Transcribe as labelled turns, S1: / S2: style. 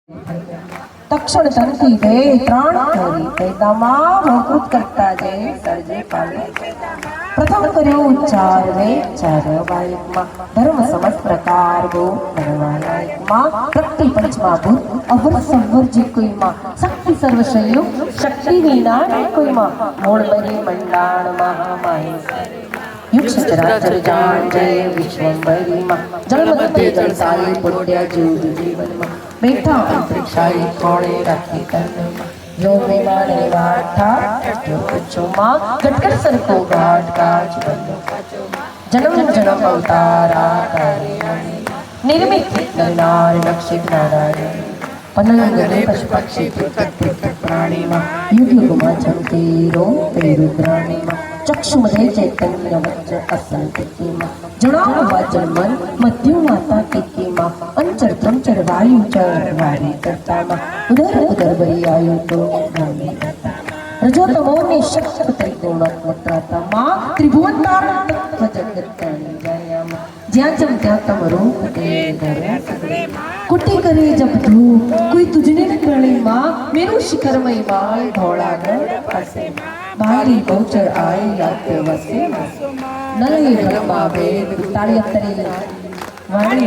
S1: तक्षण तनती गए प्राण धरी कैदामा भवकृत करता जय सर्जे पाले प्रथम कर्यो उच्चार वे चार वायमा धर्म समस्त प्रकार गो नरवायमा प्रति पंचमा भूत अवर संवर्जी कोई मां शक्ति सर्वशयो शक्ति वीणा कोई मां मूल बनी मंडाण महामाई युग सचराचर जान जय विश्वंभरी मां जलमते जल साई पुण्य जूद जीवन मां बैठा अंतरिक्षाई कोणे राखी तन जो विमाने वाठा जो कुछो मां गटकर सर को घाट काज बनो जन्म जन्म अवतारा करे निर्मित नर नक्षित नारायण पनंगने पशु पक्षी प्राणी मां युग युग मां चमके रो तेरु प्राणी मां चक्षु मधे चैतन्य वच्च असंति मां जनाव वाचन मन मध्यु माता की मां अंचर त्रंचर वायु चर वारी करता मां उदर उदर बरी आयु तो गामी करता रजो तमो ने शक्ति त्रिगुण वक्राता मां त्रिभुवन तारण तत्व जगत जय मां ज्યાં जम ત્યાં तम रूप दे धरे सगळे कुटी करे जब धूप कोई तुझने न प्रणी मां मेरू शिखर मई माय धोळा गढ़ पासे बारी बहुचर आए याते वसे नले ब्रह्मा वेद ताली अत्तरी वाणी